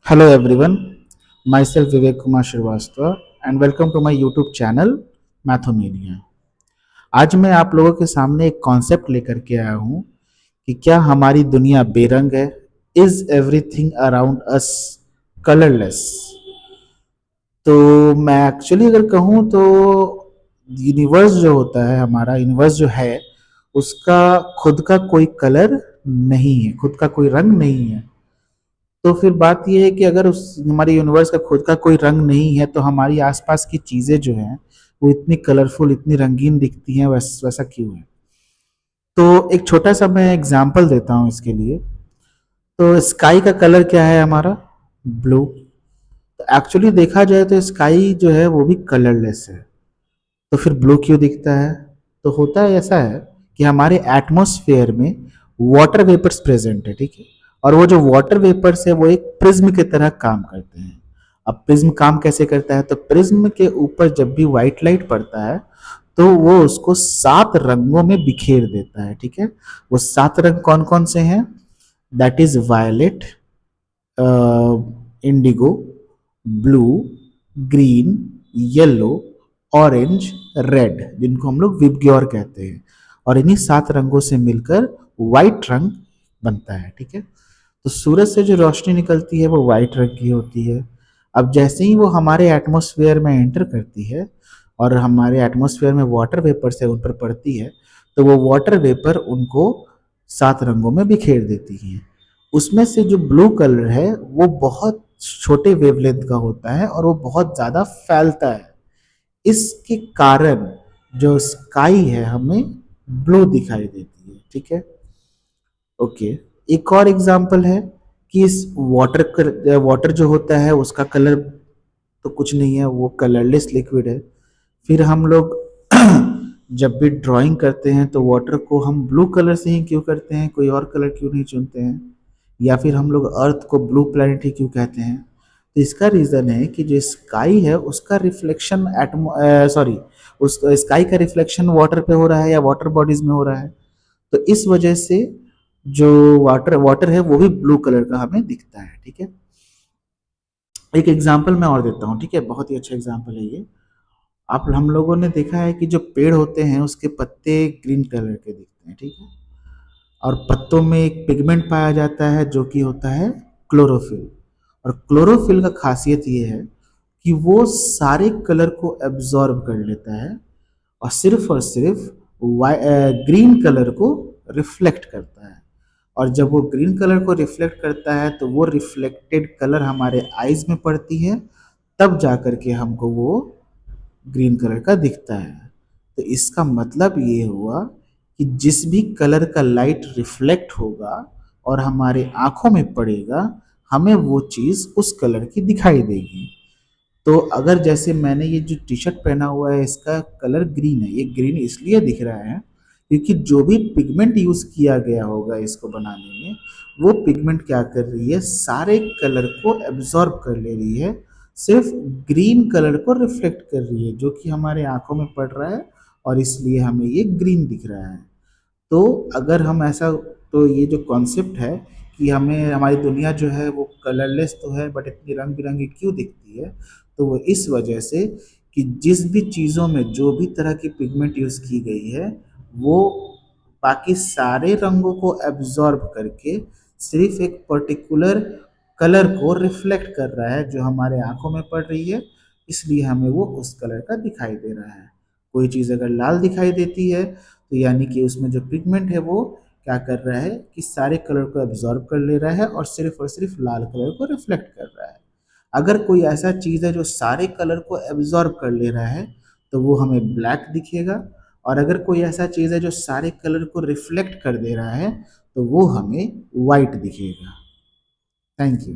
Hello everyone, myself Vivek Kumar Srivastava and welcome to my YouTube channel Mathomania। आज मैं आप लोगों के सामने एक कॉन्सेप्ट लेकर के आया हूँ कि क्या हमारी दुनिया बेरंग है? Is everything around us colourless? तो मैं एक्चुअली अगर कहूँ तो यूनिवर्स जो होता है, हमारा यूनिवर्स जो है, उसका खुद का कोई कलर नहीं है, खुद का कोई रंग नहीं है। तो फिर बात ये है कि अगर उस हमारे यूनिवर्स का खुद का कोई रंग नहीं है तो हमारी आसपास की चीजें जो हैं वो इतनी कलरफुल, इतनी रंगीन दिखती हैं, वैसा क्यों है? तो एक छोटा सा मैं एग्जांपल देता हूँ इसके लिए। तो स्काई का कलर क्या है हमारा? ब्लू। तो एक्चुअली देखा जाए तो स्काई जो है वो भी कलरलेस है। तो फिर ब्लू क्यों दिखता है? तो होता है ऐसा है कि हमारे एटमॉस्फेयर में वाटर वेपर्स प्रेजेंट है, ठीक है। और वो जो वाटर वेपर्स है वो एक प्रिज्म की तरह काम करते हैं। अब प्रिज्म काम कैसे करता है? तो प्रिज्म के ऊपर जब भी व्हाइट लाइट पड़ता है तो वो उसको 7 रंगों में बिखेर देता है, ठीक है। वो 7 रंग कौन कौन से हैं? That is violet, indigo, blue, green, yellow, orange, red, जिनको हम लोग विबग्योर कहते हैं। और इन्हीं 7 रंगों से मिलकर वाइट रंग बनता है, ठीक है। तो सूरज से जो रोशनी निकलती है वो वाइट रंग की होती है। अब जैसे ही वो हमारे एटमॉस्फेयर में एंटर करती है और हमारे एटमॉस्फेयर में वाटर वेपर से उन पर पड़ती है, तो वो वाटर वेपर उनको 7 रंगों में बिखेर देती है। उसमें से जो ब्लू कलर है वो बहुत छोटे वेवलेंथ का होता है और वो बहुत ज़्यादा फैलता है। इसके कारण जो स्काई है हमें ब्लू दिखाई देती है, ठीक है। ओके। एक और एग्जांपल है कि इस वाटर जो होता है उसका कलर तो कुछ नहीं है, वो कलरलेस लिक्विड है। फिर हम लोग जब भी ड्राइंग करते हैं तो वाटर को हम ब्लू कलर से ही क्यों करते हैं, कोई और कलर क्यों नहीं चुनते हैं? या फिर हम लोग अर्थ को ब्लू प्लैनेट ही क्यों कहते हैं? तो इसका रीज़न है कि जो स्काई है उसका रिफ्लेक्शन सॉरी, उस स्काई का रिफ्लेक्शन वाटर पे हो रहा है या वाटर बॉडीज में हो रहा है। तो इस वजह से जो वाटर वाटर है वो भी ब्लू कलर का हमें दिखता है, ठीक है। एक एग्जांपल मैं और देता हूँ, ठीक है, बहुत ही अच्छा एग्जांपल है ये। आप हम लोगों ने देखा है कि जो पेड़ होते हैं उसके पत्ते ग्रीन कलर के दिखते हैं, ठीक है। और पत्तों में एक पिगमेंट पाया जाता है जो कि होता है क्लोरोफिल। और क्लोरोफिल का खासियत ये है कि वो सारे कलर को एब्जॉर्ब कर लेता है और सिर्फ ग्रीन कलर को रिफ्लेक्ट करता है। और जब वो ग्रीन कलर को रिफ्लेक्ट करता है तो वो रिफ्लेक्टेड कलर हमारे आईज में पड़ती है, तब जा कर के हमको वो ग्रीन कलर का दिखता है। तो इसका मतलब ये हुआ कि जिस भी कलर का लाइट रिफ्लेक्ट होगा और हमारे आंखों में पड़ेगा, हमें वो चीज़ उस कलर की दिखाई देगी। तो अगर जैसे मैंने ये जो टी शर्ट पहना हुआ है इसका कलर ग्रीन है, ये ग्रीन इसलिए दिख रहा है क्योंकि जो भी पिगमेंट यूज किया गया होगा इसको बनाने में, वो पिगमेंट क्या कर रही है, सारे कलर को एब्जॉर्ब कर ले रही है, सिर्फ ग्रीन कलर को रिफ्लेक्ट कर रही है जो कि हमारे आंखों में पड़ रहा है और इसलिए हमें ये ग्रीन दिख रहा है। तो अगर हम ऐसा, तो ये जो कॉन्सेप्ट है कि हमें हमारी दुनिया जो है वो कलरलेस तो है बट इतनी रंग बिरंगी क्यों दिखती है, तो वो इस वजह से कि जिस भी चीज़ों में जो भी तरह की पिगमेंट यूज़ की गई है वो बाकी सारे रंगों को एब्जॉर्ब करके सिर्फ एक पर्टिकुलर कलर को रिफ्लेक्ट कर रहा है जो हमारे आंखों में पड़ रही है, इसलिए हमें वो उस कलर का दिखाई दे रहा है। कोई चीज़ अगर लाल दिखाई देती है तो यानी कि उसमें जो पिगमेंट है वो क्या कर रहा है कि सारे कलर को एब्जॉर्ब कर ले रहा है और सिर्फ लाल कलर को रिफ्लेक्ट कर रहा है। अगर कोई ऐसा चीज़ है जो सारे कलर को एब्जॉर्ब कर ले रहा है तो वो हमें ब्लैक दिखेगा। और अगर कोई ऐसा चीज़ है जो सारे कलर को रिफ्लेक्ट कर दे रहा है तो वो हमें वाइट दिखेगा। Thank you.